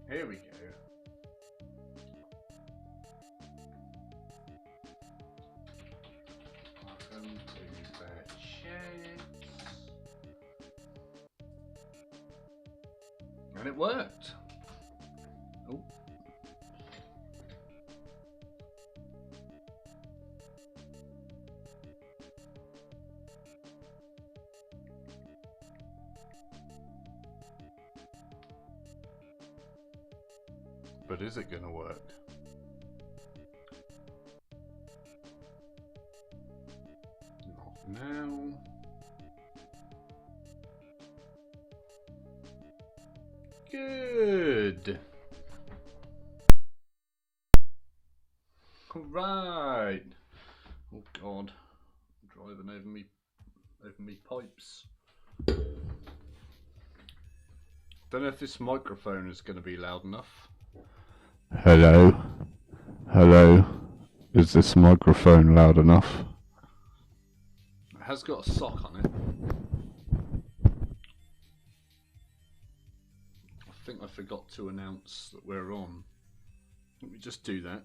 Here we go. Welcome to the chat. And it worked. Oh. But is it going to work? Not now. Good. All right. Oh God, I'm driving over me pipes. Don't know if this microphone is going to be loud enough. Hello? Hello? Is this microphone loud enough? It has got a sock on it. I think I forgot to announce that we're on. Let me just do that.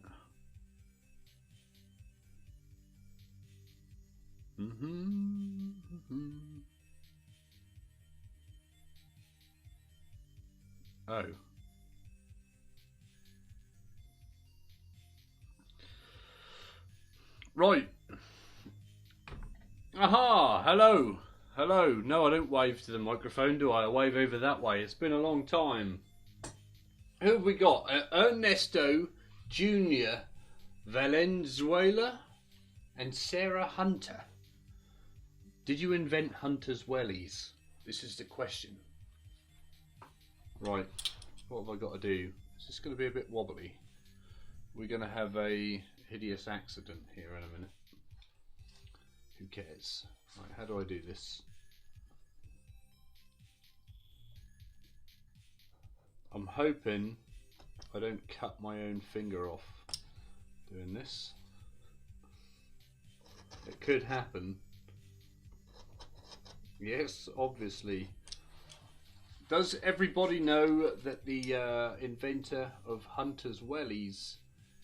Oh. Right. Aha! Hello! Hello! No, I don't wave to the microphone, do I? I wave over that way. It's been a long time. Who have we got? Ernesto Jr. Valenzuela and Sarah Hunter. Did you invent Hunter's wellies? This is the question. Right. What have I got to do? Is this going to be a bit wobbly? We're going to have a hideous accident here in a minute. Who cares? Right, how do I do this? I'm hoping I don't cut my own finger off doing this. It could happen. Yes, obviously. Does everybody know that the inventor of Hunter's wellies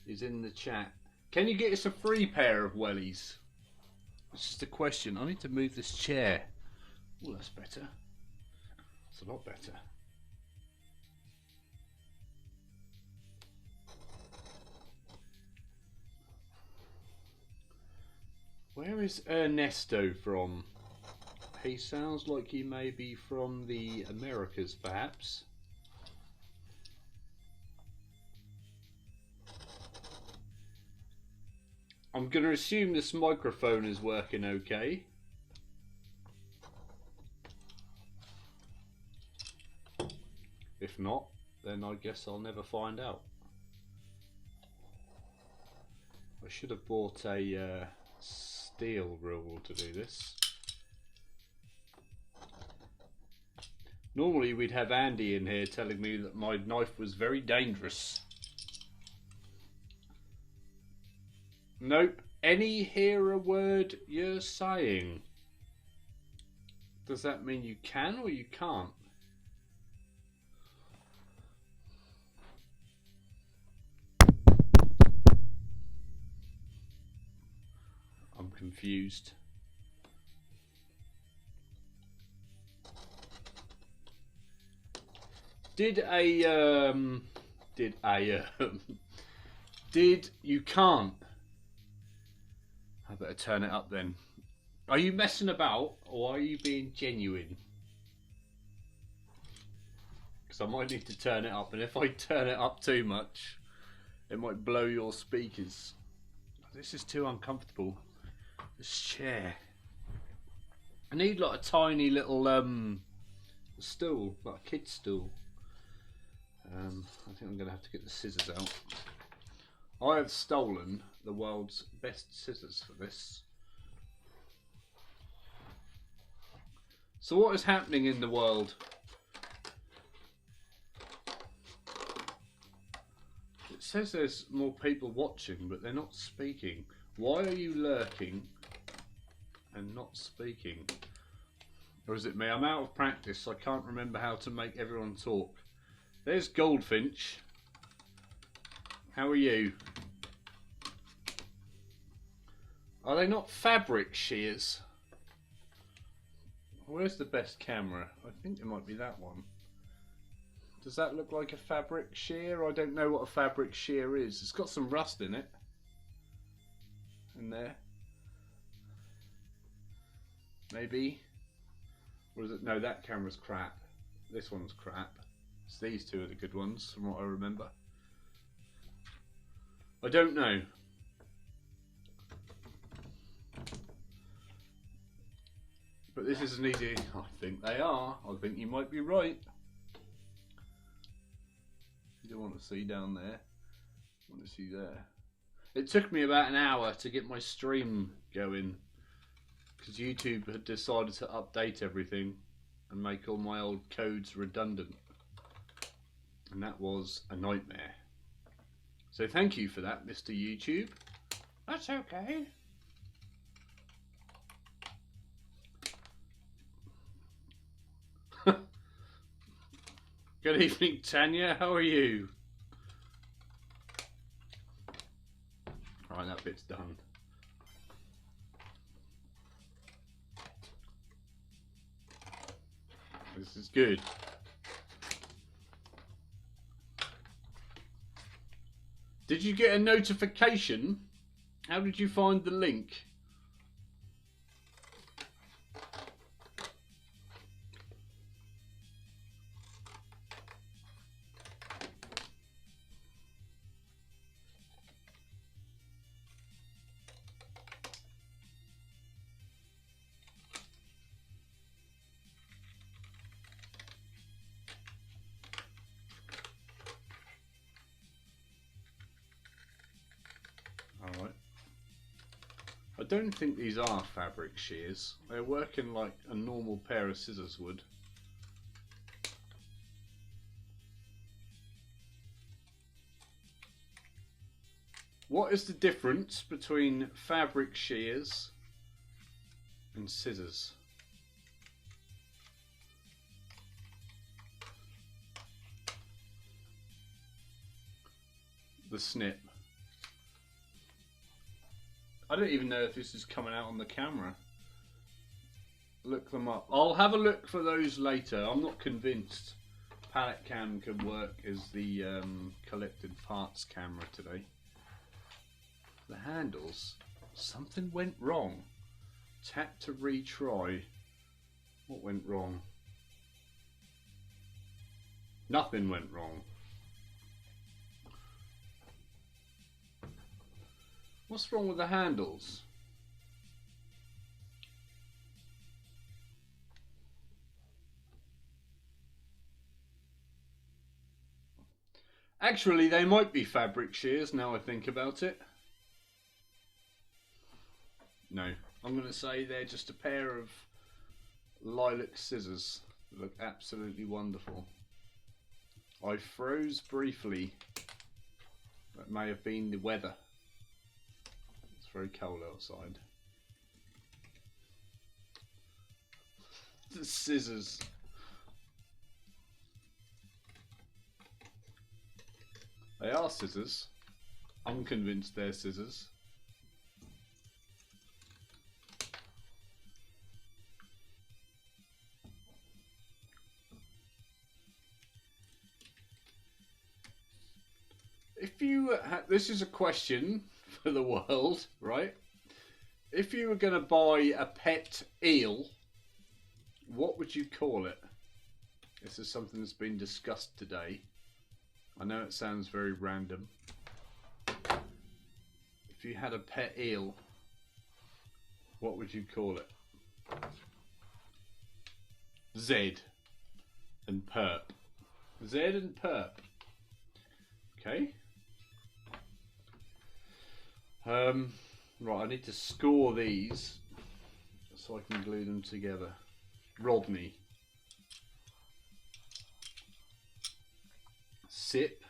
is in the chat? Can you get us a free pair of wellies? It's just a question. I need to move this chair. Oh, that's better. It's a lot better. Where is Ernesto from? He sounds like he may be from the Americas, perhaps. I'm going to assume this microphone is working okay. If not, then I guess I'll never find out. I should have bought a steel rule to do this. Normally we'd have Andy in here telling me that my knife was very dangerous. Nope. Any hear a word you're saying? Does that mean you can or you can't? I'm confused. Did you can't? I better turn it up then. Are you messing about or are you being genuine? Because I might need to turn it up, and if I turn it up too much, it might blow your speakers. This is too uncomfortable. This chair. I need like a tiny little stool, like a kid's stool. I think I'm going to have to get the scissors out. I have stolen the world's best scissors for this. So what is happening in the world? It says there's more people watching, but they're not speaking. Why are you lurking and not speaking? Or is it me? I'm out of practice, so I can't remember how to make everyone talk. There's Goldfinch. How are you? Are they not fabric shears? Where's the best camera? I think it might be that one. Does that look like a fabric shear? I don't know what a fabric shear is. It's got some rust in it. In there. Maybe. Or is it? No, that camera's crap. This one's crap. So these two are the good ones from what I remember. I don't know. But this isn't easy. I think they are. I think you might be right. You don't want to see down there. I want to see there. It took me about an hour to get my stream going because YouTube had decided to update everything and make all my old codes redundant. And that was a nightmare. So thank you for that, Mr. YouTube. That's okay. Good evening, Tanya. How are you? Right, that bit's done. This is good. Did you get a notification? How did you find the link? I don't think these are fabric shears. They're working like a normal pair of scissors would. What is the difference between fabric shears and scissors? The snip. I don't even know if this is coming out on the camera. Look them up. I'll have a look for those later. I'm not convinced palette cam can work as the collected parts camera today. The handles. Something went wrong. Tap to retry. What went wrong? Nothing went wrong. What's wrong with the handles? Actually, they might be fabric shears now I think about it. No, I'm going to say they're just a pair of lilac scissors that look absolutely wonderful. I froze briefly. That may have been the weather. It's very cold outside. The scissors. They are scissors. I'm convinced they're scissors. If you this is a question for the world, right? If you were going to buy a pet eel, what would you call it? This is something that's been discussed today. I know it sounds very random. If you had a pet eel, what would you call it? Zed and Perp. Zed and Perp. Okay. Right, I need to score these so I can glue them together. Rodney. Sip.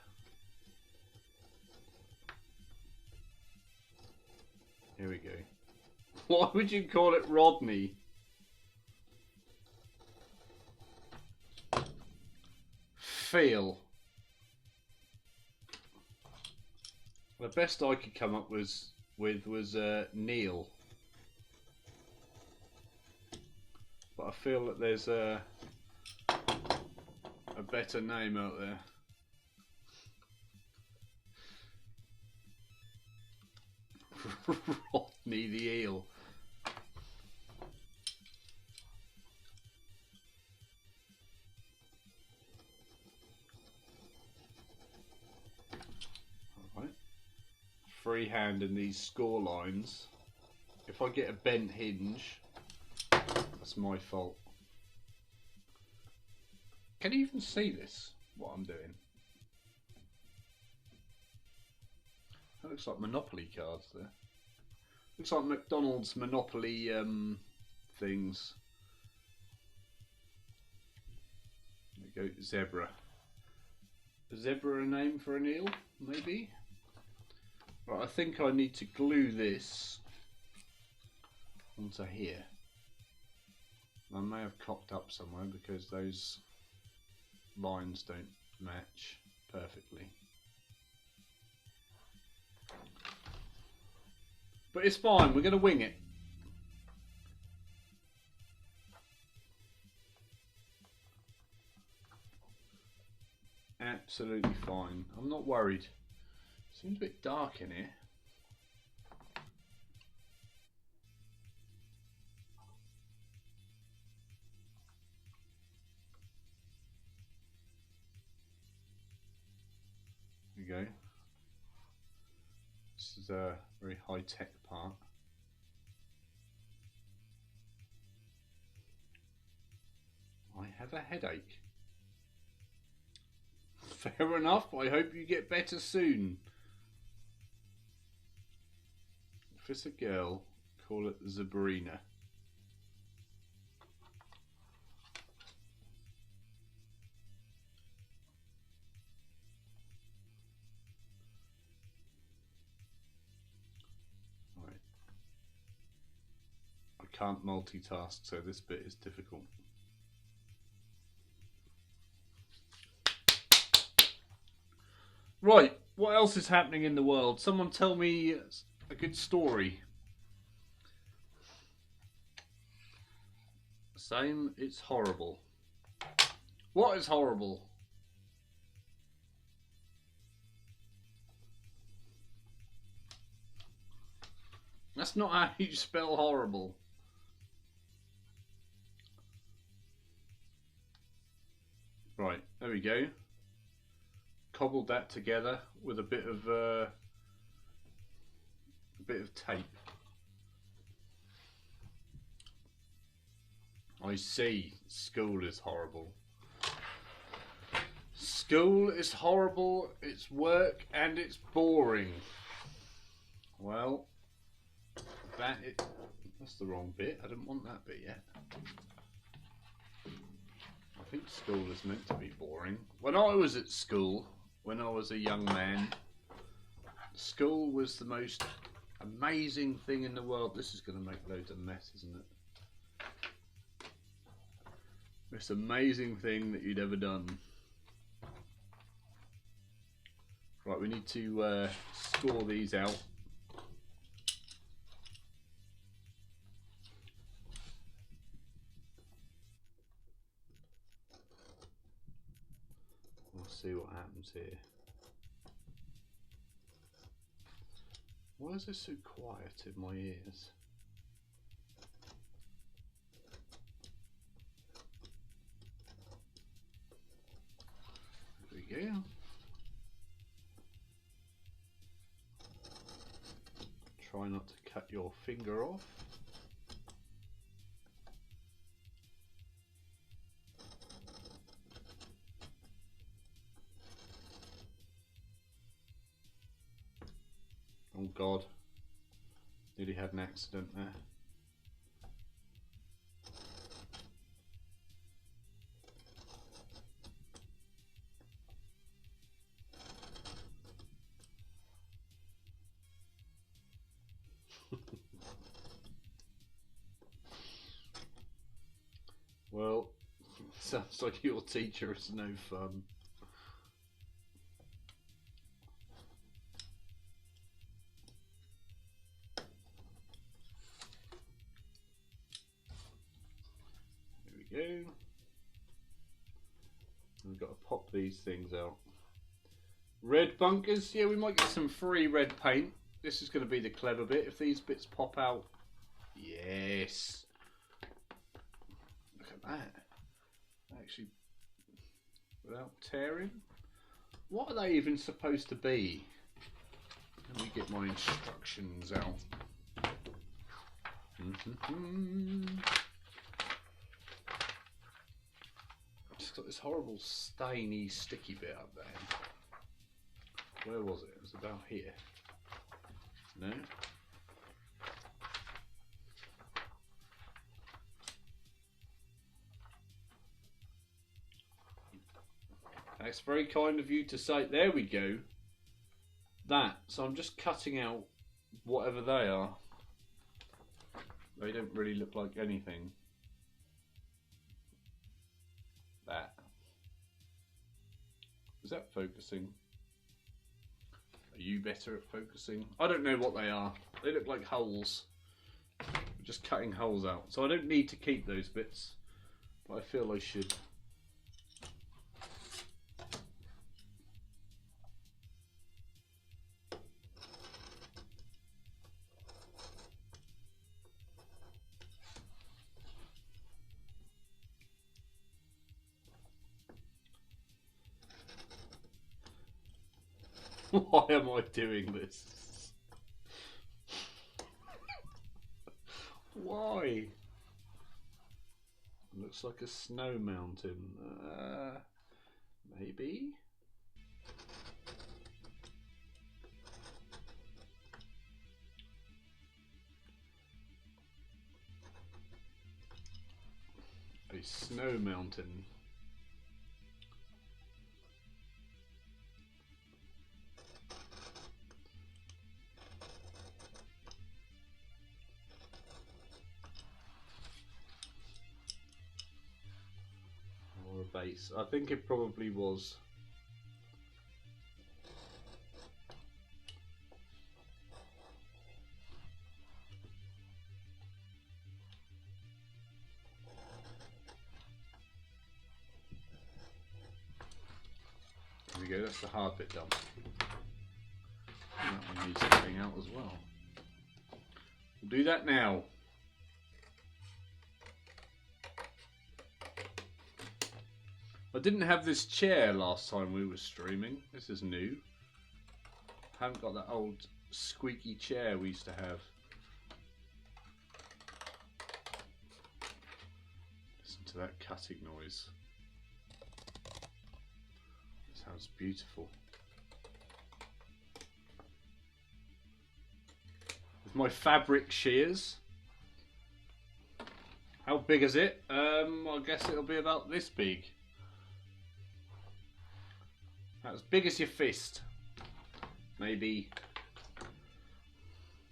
Here we go. Why would you call it Rodney? Feel. The best I could come up with was Neil, but I feel that there's a better name out there. Rodney the Eel. Alright. Freehand in these score lines. If I get a bent hinge, that's my fault. Can you even see this? What I'm doing? That looks like Monopoly cards there. Looks like McDonald's Monopoly things. There we go, zebra. Is zebra a name for an eel? Maybe? Right, I think I need to glue this onto here. I may have cocked up somewhere because those lines don't match perfectly. But it's fine, we're going to wing it. Absolutely fine. I'm not worried. Seems a bit dark in here. There we go. This is a very high-tech part. I have a headache. Fair enough, I hope you get better soon. If it's a girl, call it Zabrina. Right. I can't multitask, so this bit is difficult. Right, what else is happening in the world? Someone tell me a good story. Same, it's horrible. What is horrible? That's not how you spell horrible. Right, there we go. Cobbled that together with a bit of tape. I see. School is horrible. School is horrible. It's work and it's boring. Well, that's the wrong bit. I didn't want that bit yet. I think school is meant to be boring. When I was at school, when I was a young man, school was the most amazing thing in the world. This is going to make loads of mess, isn't it? Most amazing thing that you'd ever done. Right, we need to score these out. We'll see what happens here. Why is this so quiet in my ears? There we go. Try not to cut your finger off. Oh God, nearly had an accident there. Well, sounds like your teacher is no fun. we've got to pop these things out. Red bunkers, yeah, we might get some free red paint. This is going to be the clever bit. If these bits pop out, yes. Look at that. Actually, without tearing. What are they even supposed to be? Let me get my instructions out. Just got this horrible stainy sticky bit up there. Where was it? It was about here. No? That's very kind of you to say. There we go. That. So I'm just cutting out whatever they are. They don't really look like anything. That. Is that focusing? Are you better at focusing? I don't know what they are. They look like holes. I'm just cutting holes out. So I don't need to keep those bits, but I feel I should. Why am I doing this? Why? Looks like a snow mountain. Maybe? A snow mountain. Base. I think it probably was. There we go, that's the hard bit done. And that one needs cutting out as well. We'll do that now. I didn't have this chair last time we were streaming. This is new. I haven't got that old squeaky chair we used to have. Listen to that cutting noise. It sounds beautiful. With my fabric shears. How big is it? I guess it'll be about this big. As big as your fist. Maybe.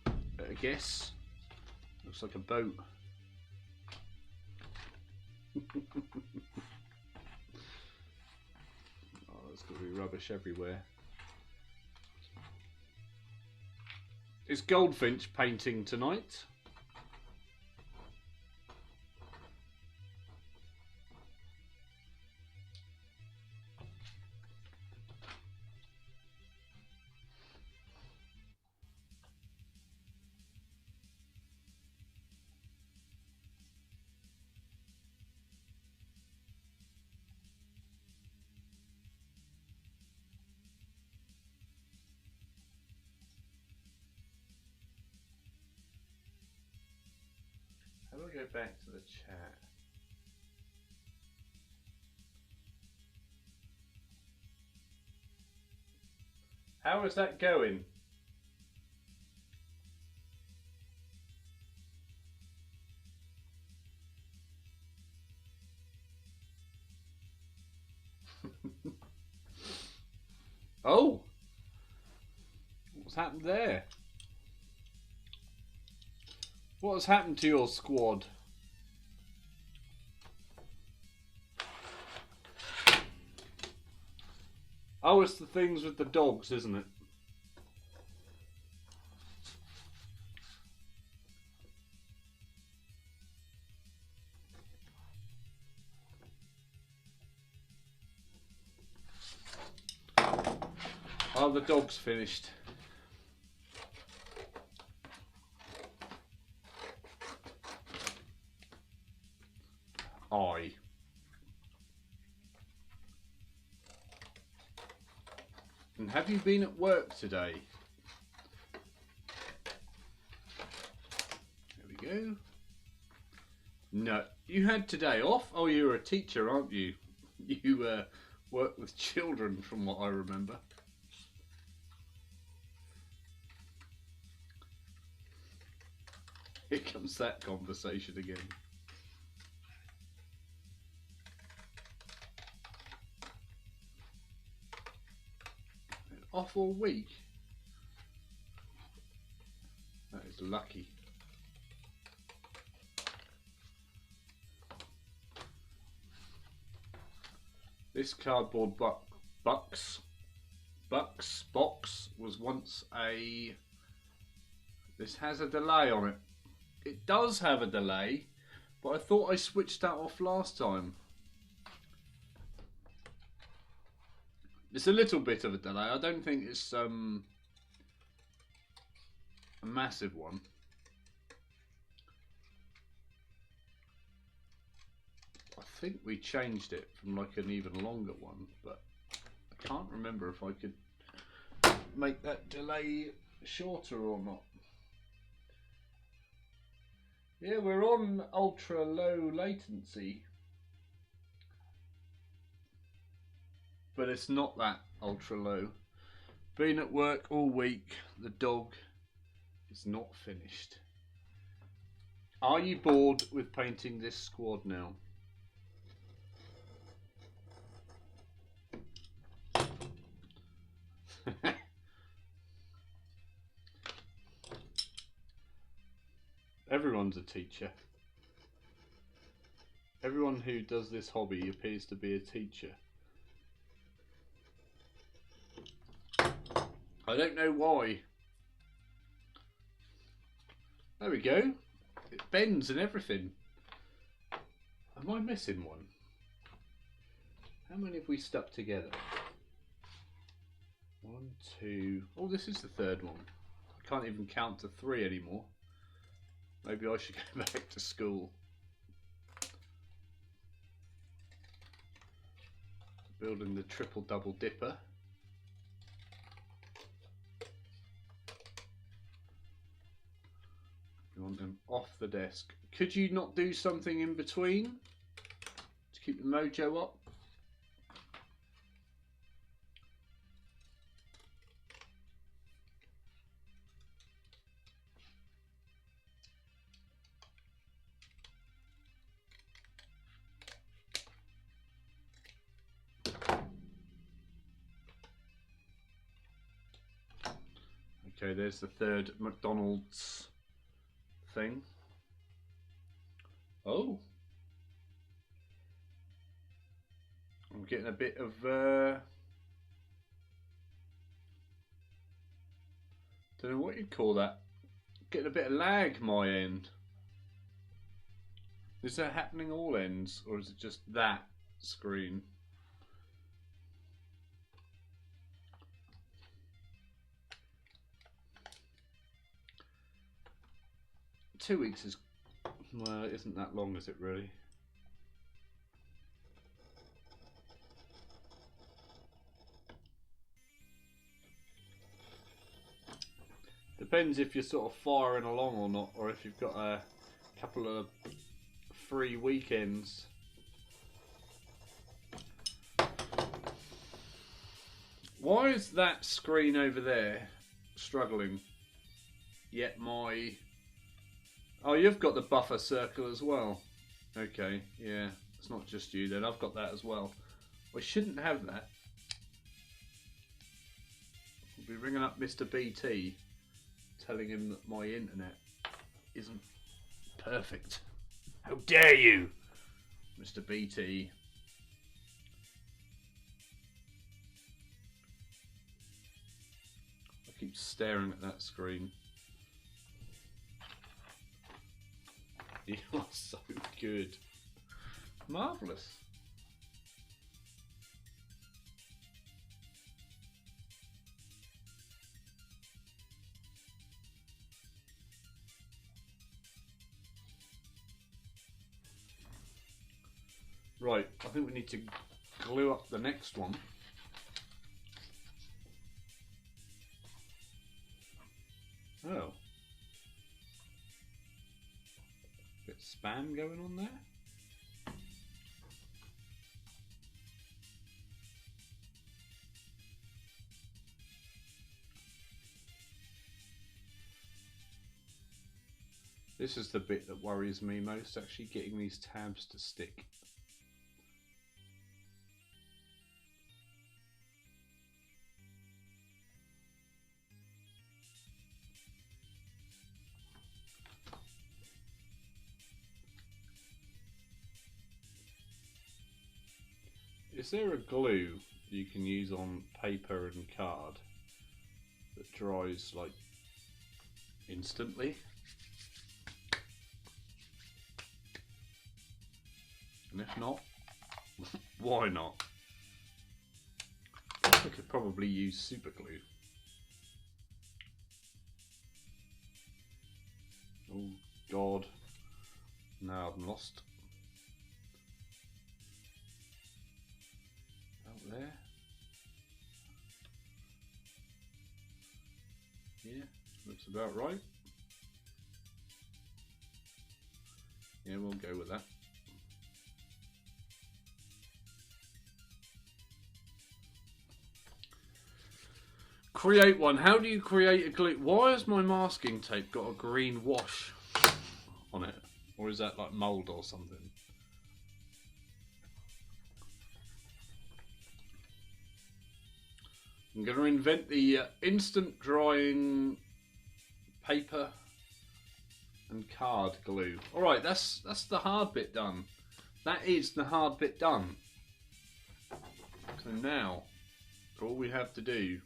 I guess. Looks like a boat. Oh, there's got to be rubbish everywhere. Is Goldfinch painting tonight? How do I go back to the chat? How is that going? Oh! What's happened there? What has happened to your squad? Oh, it's the things with the dogs, isn't it? the dog's finished. And have you been at work today? There we go. No, you had today off? Oh, you're a teacher, aren't you? You work with children from what I remember. Here comes that conversation again. Off all week? That is lucky. This cardboard box was once a... This has a delay on it. It does have a delay, but I thought I switched that off last time. It's a little bit of a delay. I don't think it's a massive one. I think we changed it from like an even longer one, but I can't remember if I could make that delay shorter or not. Yeah, we're on ultra low latency. But it's not that ultra low. Been at work all week. The dog is not finished. Are you bored with painting this squad now? Everyone's a teacher. Everyone who does this hobby appears to be a teacher. I don't know why. There we go. It bends and everything. Am I missing one? How many have we stuck together? 1, 2... Oh, this is the third one. I can't even count to 3 anymore. Maybe I should go back to school. Building the triple double dipper. You want them off the desk. Could you not do something in between to keep the mojo up? Okay, there's the third McDonald's thing. Oh, I'm getting a bit of don't know what you'd call that. Getting a bit of lag my end. Is that happening all ends, or is it just that screen? Two weeks is, well, it isn't that long, is it really? Depends if you're sort of firing along or not, or if you've got a couple of free weekends. Why is that screen over there struggling? Yet my... Oh, you've got the buffer circle as well. Okay, yeah. It's not just you then. I've got that as well. I shouldn't have that. I'll be ringing up Mr. BT, telling him that my internet isn't perfect. How dare you, Mr. BT. I keep staring at that screen. You are so good. Marvellous. Right, I think we need to glue up the next one. Oh. Bit of span going on there. This is the bit that worries me most, actually getting these tabs to stick. Is there a glue you can use on paper and card that dries like instantly? And if not, why not? I could probably use super glue. Oh God, now I'm lost. Out there. Yeah, looks about right. Yeah, we'll go with that. Create one. How do you create a glue? Why has my masking tape got a green wash on it? Or is that like mold or something? I'm going to invent the instant drying paper and card glue. Alright, that's the hard bit done. That is the hard bit done. So now, all we have to do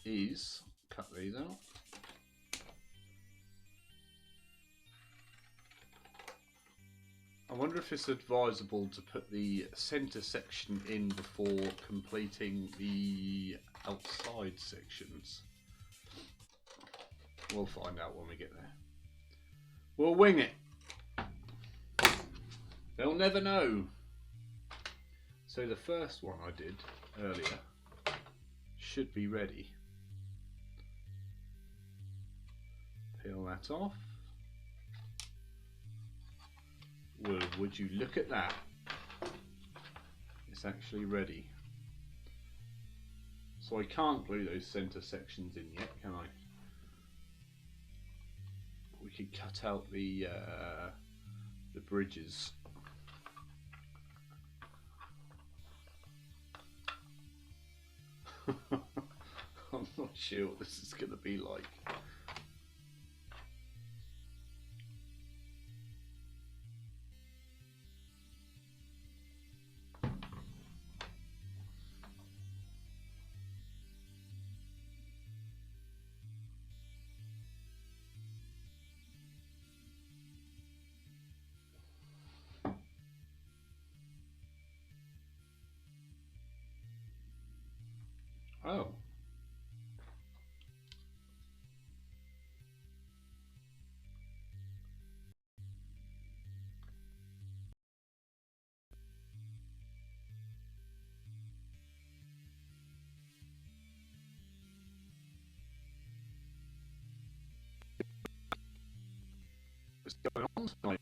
is cut these out. I wonder if it's advisable to put the centre section in before completing the outside sections. We'll find out when we get there. We'll wing it. They'll never know. So the first one I did earlier should be ready. Peel that off. Well, would you look at that? It's actually ready. So I can't glue those centre sections in yet, can I? We could cut out the bridges. I'm not sure what this is going to be like. Oh. What's going on tonight?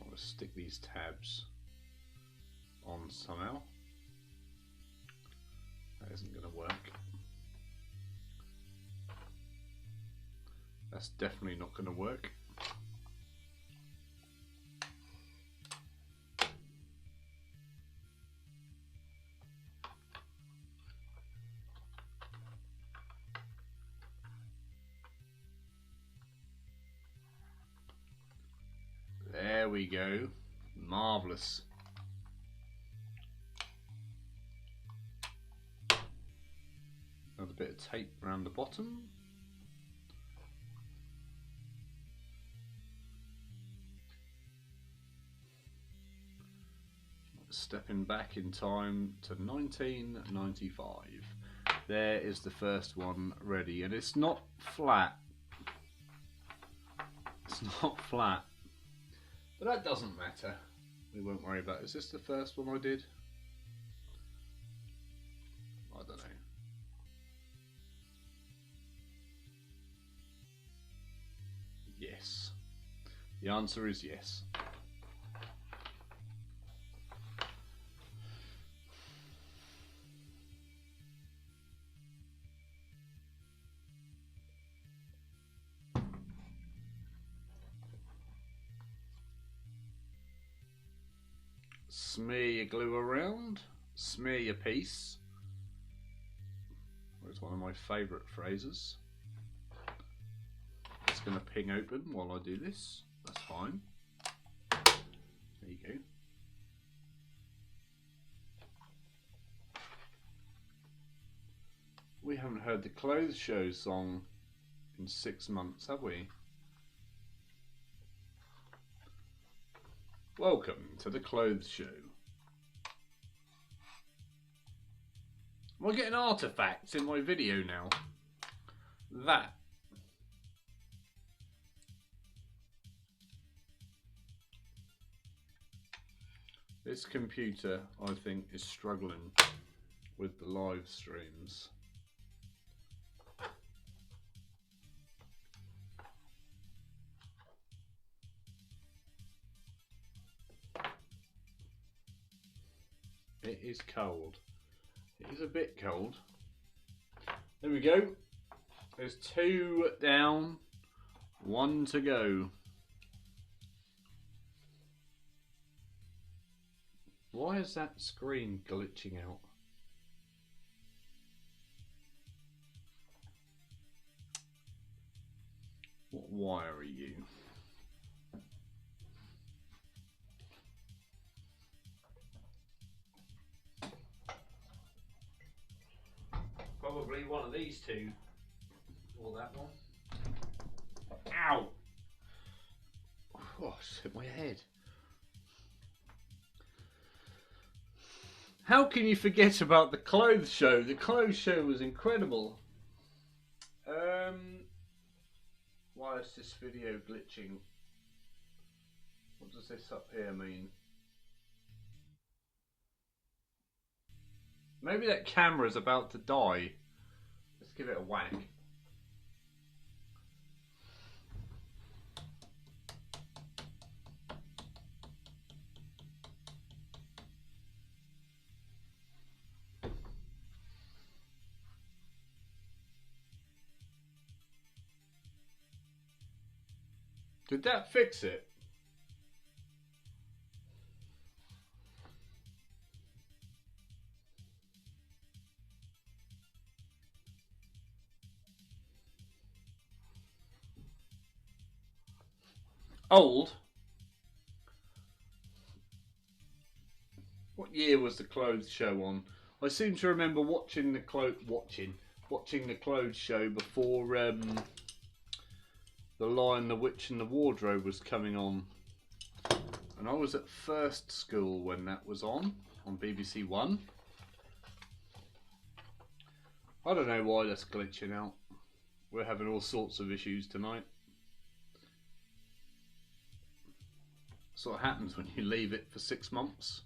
I'll stick these tabs on somehow. That isn't going to work. That's definitely not going to work. There we go. Marvellous. Another bit of tape around the bottom. stepping back in time to 1995. There is the first one ready, and it's not flat. It's not flat, but that doesn't matter. We won't worry about it. Is this the first one I did? I don't know. Yes. The answer is yes. Smear your glue around, smear your piece. It's one of my favourite phrases. It's going to ping open while I do this. That's fine. There you go. We haven't heard the Clothes Show song in 6 months, have we? Welcome to the Clothes Show. Am I getting artifacts in my video now? That. This computer, I think, is struggling with the live streams. It is cold. It is a bit cold. There we go. There's 2 down, 1 to go. Why is that screen glitching out? What wire are you? Probably one of these two, or that one. Ow! Oh, it's hit my head. How can you forget about the Clothes Show? The Clothes Show was incredible. Why is this video glitching? What does this up here mean? Maybe that camera's about to die. Let's give it a whack. Did that fix it? Old? What year was the Clothes Show on? I seem to remember watching the Clothes Show before The Lion, the Witch and the Wardrobe was coming on. And I was at first school when that was on BBC One. I don't know why that's glitching out. We're having all sorts of issues tonight. That's what happens when you leave it for 6 months.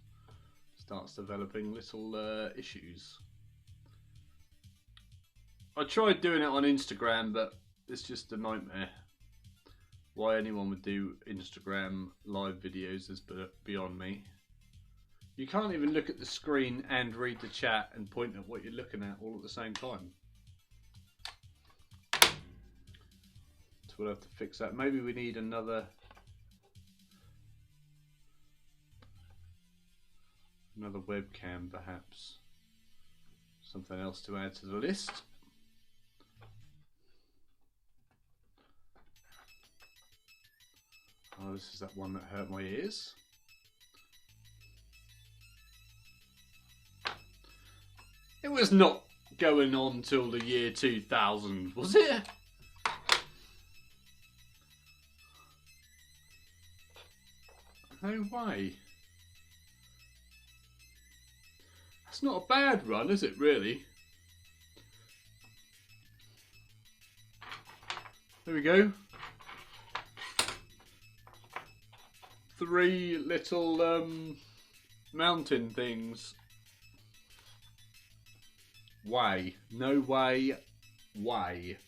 Starts developing little issues. I tried doing it on Instagram, but it's just a nightmare. Why anyone would do Instagram live videos is beyond me. You can't even look at the screen and read the chat and point at what you're looking at all at the same time. So we'll have to fix that. Maybe we need another webcam, perhaps. Something else to add to the list. Oh, this is that one that hurt my ears. It was not going on till the year 2000, was it? No way. It's not a bad run, is it, really? There we go. 3 little mountain things. Way. No way. Way.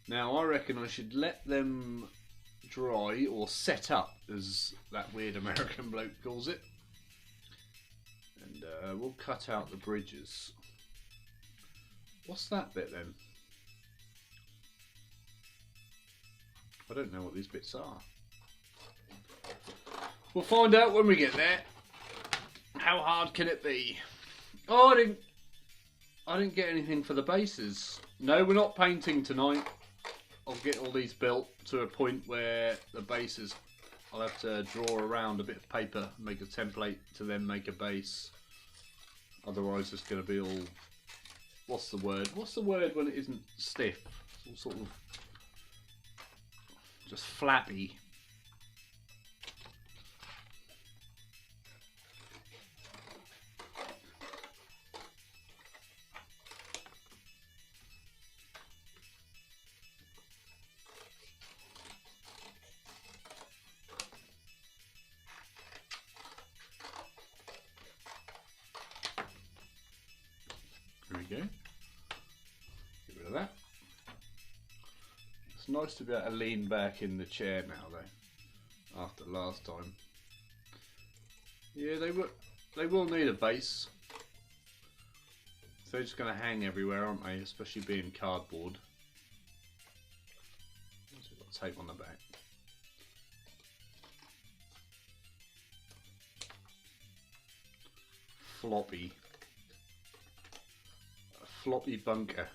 Now, I reckon I should let them dry, or set up, as that weird American bloke calls it. And we'll cut out the bridges. What's that bit then? I don't know what these bits are. We'll find out when we get there. How hard can it be? Oh, I didn't get anything for the bases. No, we're not painting tonight. I'll get all these built to a point where the bases, I'll have to draw around a bit of paper, make a template to then make a base. Otherwise it's going to be all, what's the word? What's the word when it isn't stiff? It's all sort of just flappy. There we go. Get rid of that. It's nice to be able to lean back in the chair now, though. After last time. Yeah, they will need a base. So they're just going to hang everywhere, aren't they? Especially being cardboard. So we've got tape on the back. Floppy. A floppy bunker.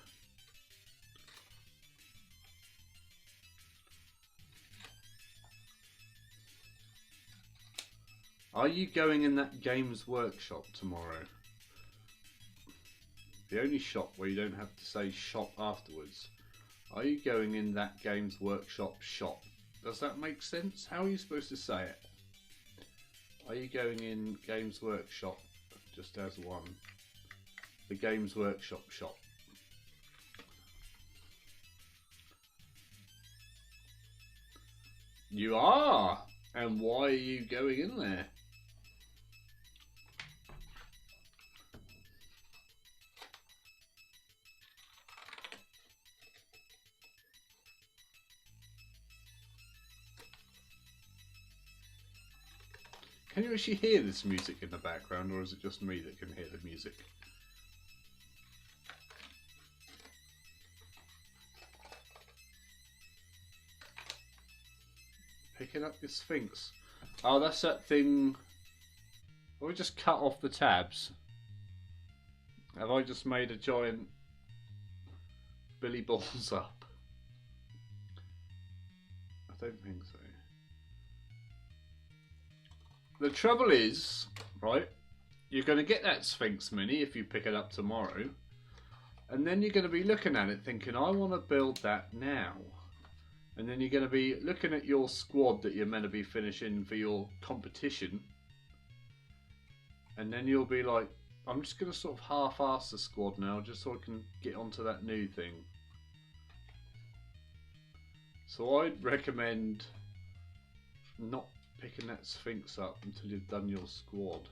Are you going in that Games Workshop tomorrow? The only shop where you don't have to say shop afterwards. Are you going in that Games Workshop shop? Does that make sense? How are you supposed to say it? Are you going in Games Workshop just as one? The Games Workshop shop. You are! And why are you going in there? Can you actually hear this music in the background, or is it just me that can hear the music? Picking up the Sphinx. Oh, that's that thing. Have we just cut off the tabs? Have I just made a giant Billy Balls up? I don't think so. The trouble is, right, you're going to get that Sphinx Mini if you pick it up tomorrow, and then you're going to be looking at it thinking, I want to build that now. And then you're going to be looking at your squad that you're meant to be finishing for your competition, and then you'll be like, I'm just going to sort of half-ass the squad now just so I can get onto that new thing. So I'd recommend not picking that Sphinx up until you've done your squad.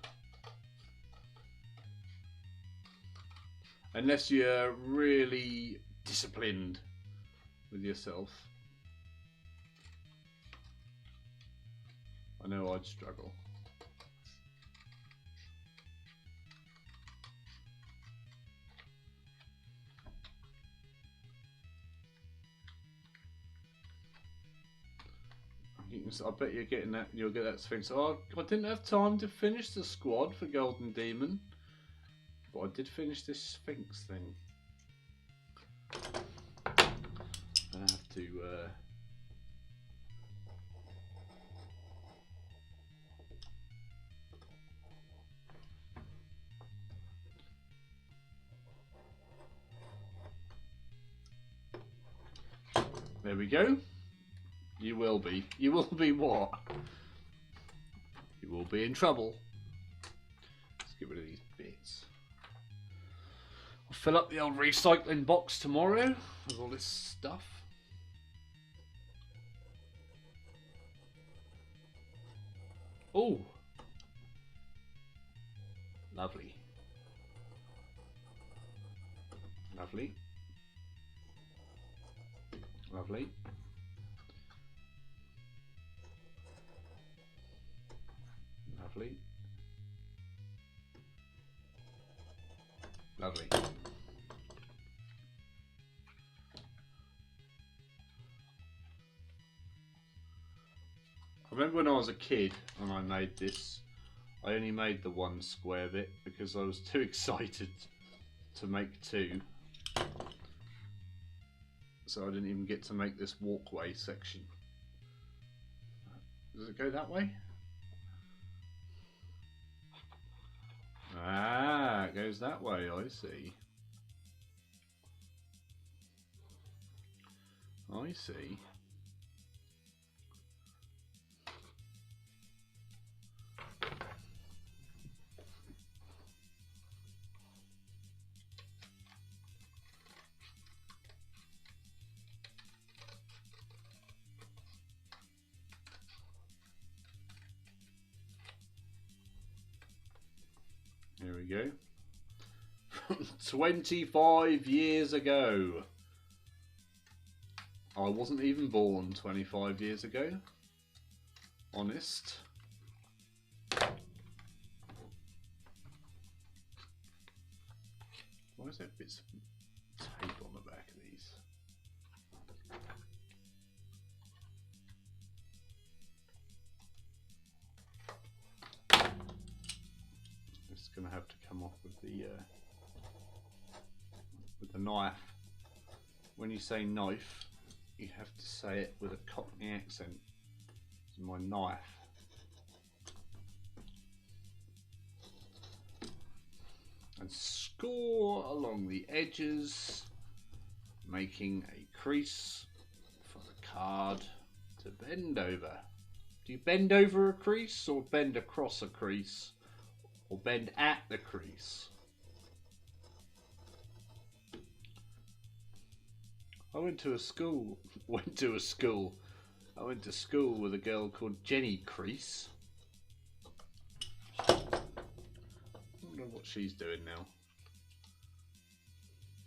Unless you're really disciplined with yourself. I know I'd struggle. I bet you're getting that. You'll get that Sphinx. Oh, I didn't have time to finish the squad for Golden Demon, but I did finish this Sphinx thing. I have to. There we go. You will be. You will be what? You will be in trouble. Let's get rid of these bits. fill up the old recycling box tomorrow with all this stuff. Oh, lovely. Lovely. Lovely. Lovely. Lovely. I remember when I was a kid and I made this, I only made the one square bit because I was too excited to make two. So I didn't even get to make this walkway section. Does it go that way? Ah, it goes that way, I see. I see. Here we go. 25 years ago. I wasn't even born 25 years ago. Honest. Why is there bits of tape on the back of these? It's going to have to come off with the knife. When you say knife, you have to say it with a Cockney accent. It's my knife. And score along the edges, making a crease for the card to bend over. Do you bend over a crease or bend across a crease or bend at the crease? I went to school with a girl called Jenny Crease. I wonder what she's doing now.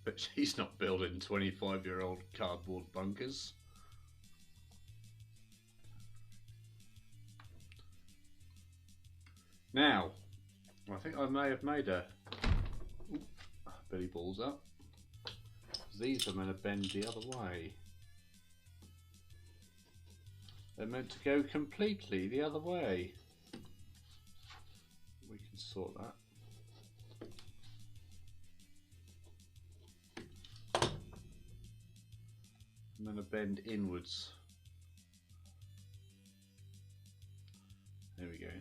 But she's not building 25-year-old cardboard bunkers. Now, I think I may have made a Billy balls up. These are meant to bend the other way. They're meant to go completely the other way. We can sort that. I'm going to bend inwards. There we go.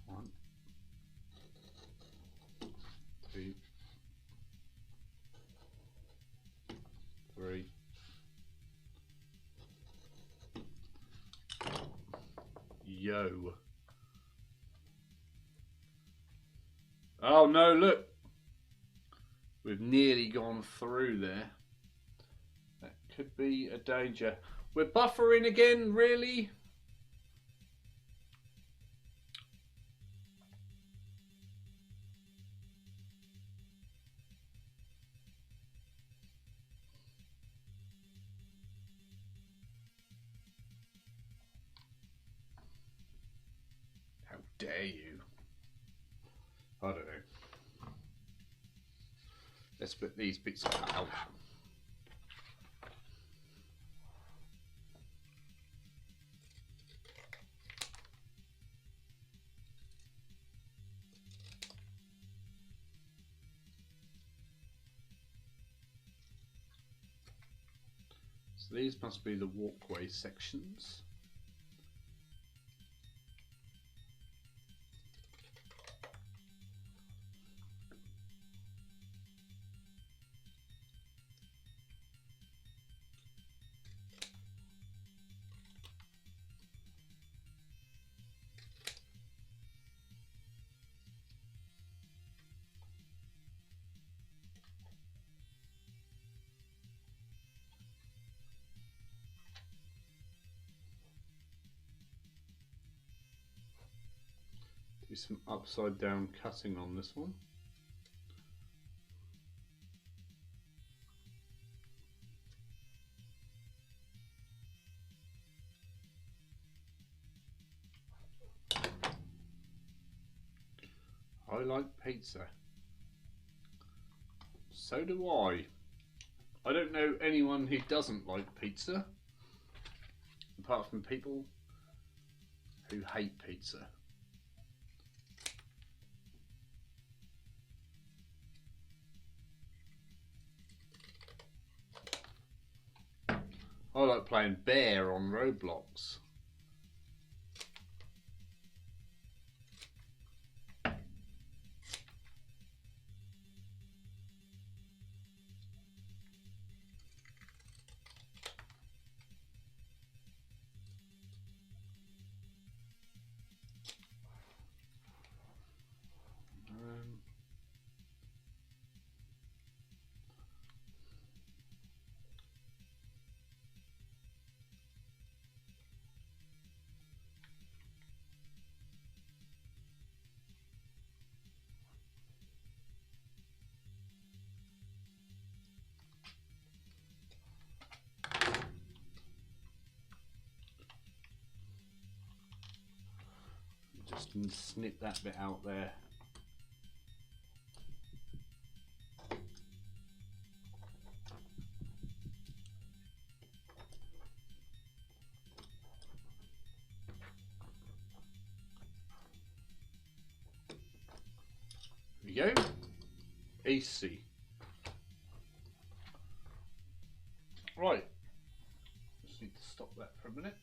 One, two, three. Yo. Oh no, look. We've nearly gone through there. That could be a danger. We're buffering again, really? How dare you? I don't know. Let's put these bits cut out. So these must be the walkway sections. Do some upside down cutting on this one. I like pizza. So do I. I don't know anyone who doesn't like pizza, apart from people who hate pizza. I like playing bear on Roblox. Just snip that bit out there. There we go. AC. Right. Just need to stop that for a minute.